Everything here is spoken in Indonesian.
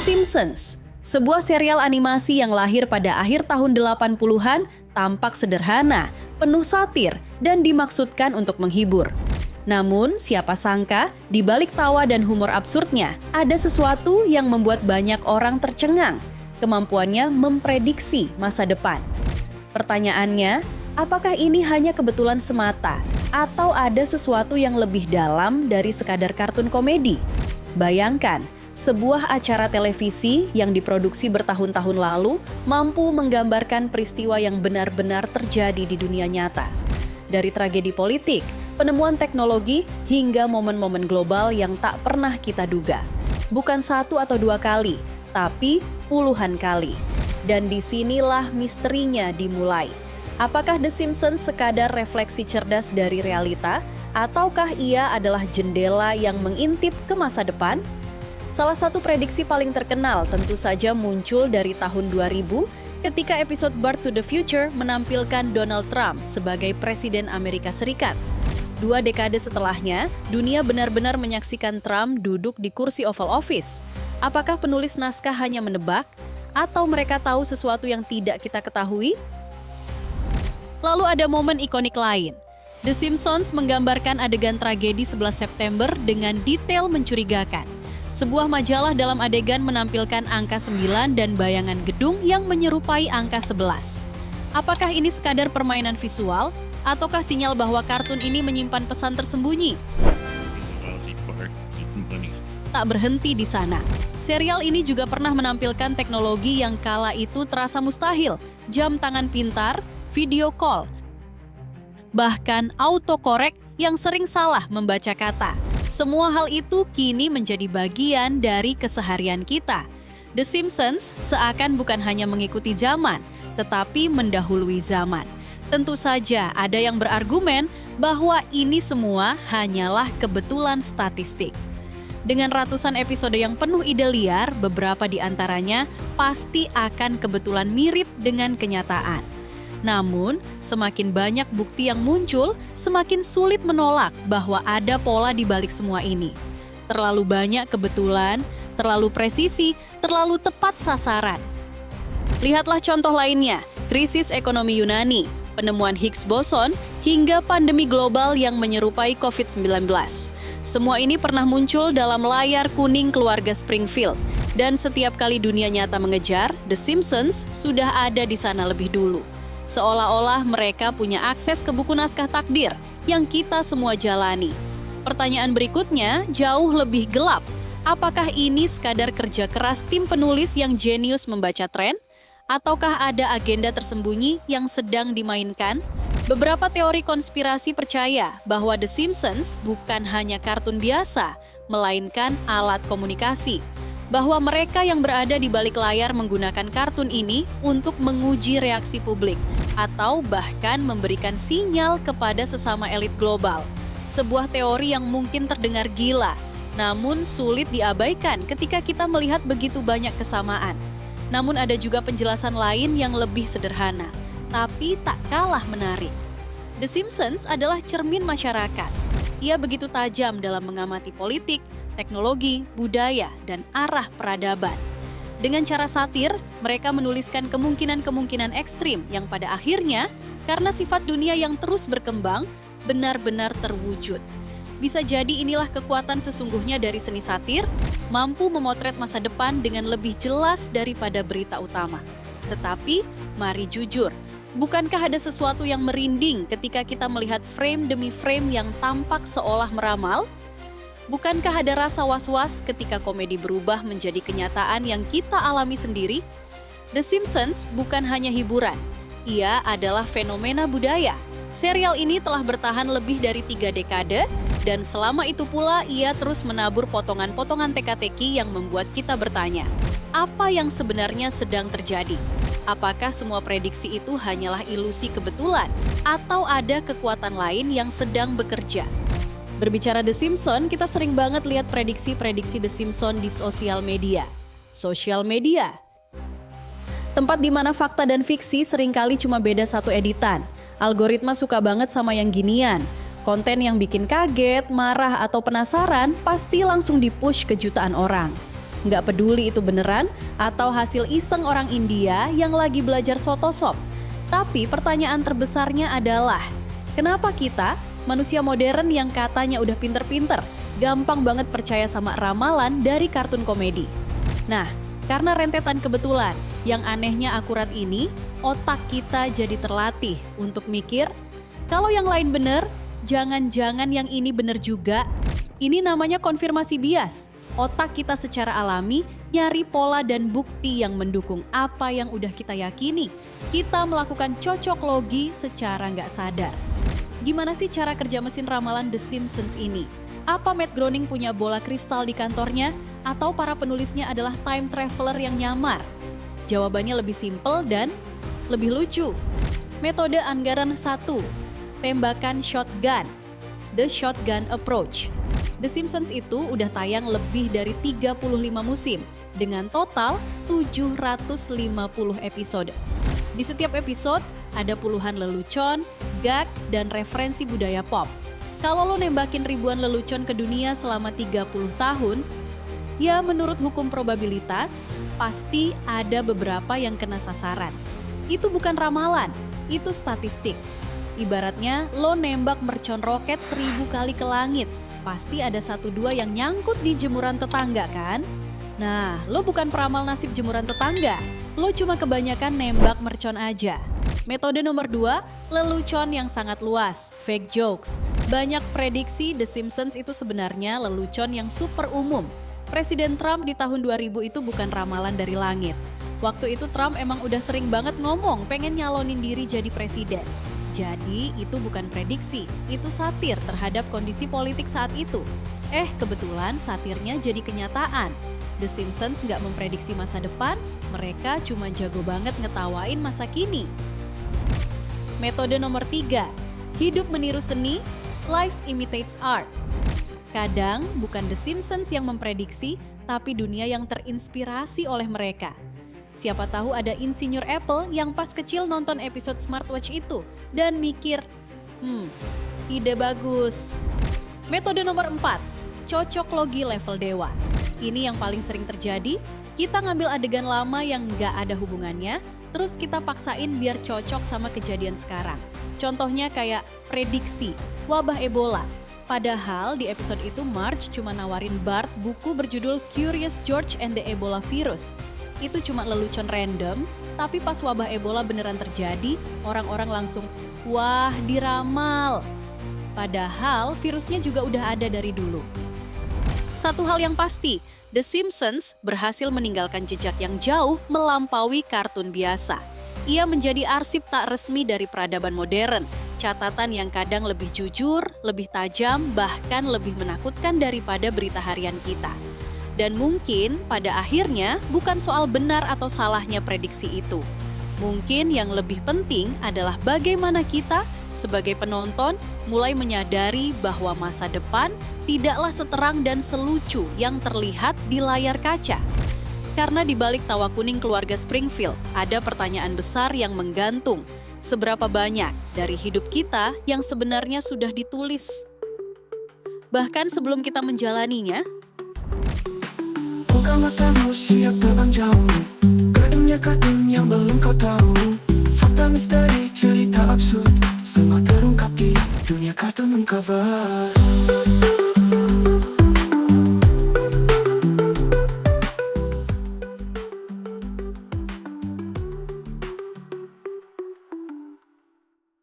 Simpsons, sebuah serial animasi yang lahir pada akhir tahun 80-an, tampak sederhana, penuh satir, dan dimaksudkan untuk menghibur. Namun, siapa sangka, di balik tawa dan humor absurdnya, ada sesuatu yang membuat banyak orang tercengang, kemampuannya memprediksi masa depan. Pertanyaannya, apakah ini hanya kebetulan semata, atau ada sesuatu yang lebih dalam dari sekadar kartun komedi? Bayangkan, sebuah acara televisi yang diproduksi bertahun-tahun lalu mampu menggambarkan peristiwa yang benar-benar terjadi di dunia nyata. Dari tragedi politik, penemuan teknologi, hingga momen-momen global yang tak pernah kita duga. Bukan satu atau dua kali, tapi puluhan kali. Dan disinilah misterinya dimulai. Apakah The Simpsons sekadar refleksi cerdas dari realita, ataukah ia adalah jendela yang mengintip ke masa depan? Salah satu prediksi paling terkenal tentu saja muncul dari tahun 2000 ketika episode Back to the Future menampilkan Donald Trump sebagai Presiden Amerika Serikat. 2 dekade setelahnya, dunia benar-benar menyaksikan Trump duduk di kursi Oval Office. Apakah penulis naskah hanya menebak, atau mereka tahu sesuatu yang tidak kita ketahui? Lalu ada momen ikonik lain. The Simpsons menggambarkan adegan tragedi 11 September dengan detail mencurigakan. Sebuah majalah dalam adegan menampilkan angka 9 dan bayangan gedung yang menyerupai angka 11. Apakah ini sekadar permainan visual, ataukah sinyal bahwa kartun ini menyimpan pesan tersembunyi? Tak berhenti di sana. Serial ini juga pernah menampilkan teknologi yang kala itu terasa mustahil, jam tangan pintar, video call, bahkan autocorrect yang sering salah membaca kata. Semua hal itu kini menjadi bagian dari keseharian kita. The Simpsons seakan bukan hanya mengikuti zaman, tetapi mendahului zaman. Tentu saja ada yang berargumen bahwa ini semua hanyalah kebetulan statistik. Dengan ratusan episode yang penuh ide liar, beberapa di antaranya pasti akan kebetulan mirip dengan kenyataan. Namun, semakin banyak bukti yang muncul, semakin sulit menolak bahwa ada pola di balik semua ini. Terlalu banyak kebetulan, terlalu presisi, terlalu tepat sasaran. Lihatlah contoh lainnya, krisis ekonomi Yunani, penemuan Higgs boson, hingga pandemi global yang menyerupai COVID-19. Semua ini pernah muncul dalam layar kuning keluarga Springfield. Dan setiap kali dunia nyata mengejar, The Simpsons sudah ada di sana lebih dulu. Seolah-olah mereka punya akses ke buku naskah takdir yang kita semua jalani. Pertanyaan berikutnya jauh lebih gelap. Apakah ini sekadar kerja keras tim penulis yang jenius membaca tren? Ataukah ada agenda tersembunyi yang sedang dimainkan? Beberapa teori konspirasi percaya bahwa The Simpsons bukan hanya kartun biasa, melainkan alat komunikasi. Bahwa mereka yang berada di balik layar menggunakan kartun ini untuk menguji reaksi publik atau bahkan memberikan sinyal kepada sesama elit global. Sebuah teori yang mungkin terdengar gila, namun sulit diabaikan ketika kita melihat begitu banyak kesamaan. Namun ada juga penjelasan lain yang lebih sederhana, tapi tak kalah menarik. The Simpsons adalah cermin masyarakat. Ia begitu tajam dalam mengamati politik, teknologi, budaya, dan arah peradaban. Dengan cara satir, mereka menuliskan kemungkinan-kemungkinan ekstrim yang pada akhirnya, karena sifat dunia yang terus berkembang, benar-benar terwujud. Bisa jadi inilah kekuatan sesungguhnya dari seni satir, mampu memotret masa depan dengan lebih jelas daripada berita utama. Tetapi, mari jujur, bukankah ada sesuatu yang merinding ketika kita melihat frame demi frame yang tampak seolah meramal? Bukankah ada rasa was-was ketika komedi berubah menjadi kenyataan yang kita alami sendiri? The Simpsons bukan hanya hiburan, ia adalah fenomena budaya. Serial ini telah bertahan lebih dari 3 dekade, dan selama itu pula ia terus menabur potongan-potongan teka-teki yang membuat kita bertanya, apa yang sebenarnya sedang terjadi? Apakah semua prediksi itu hanyalah ilusi kebetulan, atau ada kekuatan lain yang sedang bekerja? Berbicara The Simpsons, kita sering banget lihat prediksi-prediksi The Simpsons di sosial media. Sosial media, tempat di mana fakta dan fiksi seringkali cuma beda satu editan. Algoritma suka banget sama yang ginian. Konten yang bikin kaget, marah, atau penasaran pasti langsung di-push ke jutaan orang. Nggak peduli itu beneran atau hasil iseng orang India yang lagi belajar Photoshop. Tapi pertanyaan terbesarnya adalah, kenapa kita, manusia modern yang katanya udah pinter-pinter, gampang banget percaya sama ramalan dari kartun komedi? Nah, karena rentetan kebetulan, yang anehnya akurat ini, otak kita jadi terlatih untuk mikir, kalau yang lain bener, jangan-jangan yang ini bener juga. Ini namanya konfirmasi bias. Otak kita secara alami nyari pola dan bukti yang mendukung apa yang udah kita yakini. Kita melakukan cocok logi secara nggak sadar. Gimana sih cara kerja mesin ramalan The Simpsons ini? Apa Matt Groening punya bola kristal di kantornya? Atau para penulisnya adalah time traveler yang nyamar? Jawabannya lebih simpel dan lebih lucu. Metode anggaran 1. Tembakan shotgun. The Shotgun Approach. The Simpsons itu udah tayang lebih dari 35 musim dengan total 750 episode. Di setiap episode ada puluhan lelucon, gag, dan referensi budaya pop. Kalau lo nembakin ribuan lelucon ke dunia selama 30 tahun, ya menurut hukum probabilitas, pasti ada beberapa yang kena sasaran. Itu bukan ramalan, itu statistik. Ibaratnya lo nembak mercon roket 1000 kali ke langit, pasti ada 1-2 yang nyangkut di jemuran tetangga kan? Nah, lo bukan peramal nasib jemuran tetangga, lo cuma kebanyakan nembak mercon aja. Metode nomor 2, lelucon yang sangat luas, fake jokes. Banyak prediksi The Simpsons itu sebenarnya lelucon yang super umum. Presiden Trump di tahun 2000 itu bukan ramalan dari langit. Waktu itu Trump emang udah sering banget ngomong pengen nyalonin diri jadi presiden. Jadi itu bukan prediksi, itu satir terhadap kondisi politik saat itu. Kebetulan satirnya jadi kenyataan. The Simpsons nggak memprediksi masa depan, mereka cuma jago banget ngetawain masa kini. Metode nomor 3, hidup meniru seni, life imitates art. Kadang bukan The Simpsons yang memprediksi, tapi dunia yang terinspirasi oleh mereka. Siapa tahu ada insinyur Apple yang pas kecil nonton episode smartwatch itu dan mikir, ide bagus. Metode nomor 4, cocok logi level dewa. Ini yang paling sering terjadi, kita ngambil adegan lama yang nggak ada hubungannya, terus kita paksain biar cocok sama kejadian sekarang. Contohnya kayak prediksi, wabah Ebola. Padahal di episode itu Marge cuma nawarin Bart buku berjudul Curious George and the Ebola Virus. Itu cuma lelucon random, tapi pas wabah Ebola beneran terjadi, orang-orang langsung, wah diramal. Padahal virusnya juga udah ada dari dulu. Satu hal yang pasti, The Simpsons berhasil meninggalkan jejak yang jauh melampaui kartun biasa. Ia menjadi arsip tak resmi dari peradaban modern, catatan yang kadang lebih jujur, lebih tajam, bahkan lebih menakutkan daripada berita harian kita. Dan mungkin pada akhirnya bukan soal benar atau salahnya prediksi itu. Mungkin yang lebih penting adalah bagaimana kita sebagai penonton mulai menyadari bahwa masa depan tidaklah seterang dan selucu yang terlihat di layar kaca. Karena di balik tawa kuning keluarga Springfield ada pertanyaan besar yang menggantung. Seberapa banyak dari hidup kita yang sebenarnya sudah ditulis? Bahkan sebelum kita menjalaninya, buka matamu, siap terbang jauh ke dunia kartun yang belum kau tahu. Fakta misteri, cerita absurd, semua terungkap di dunia kartun Uncovered.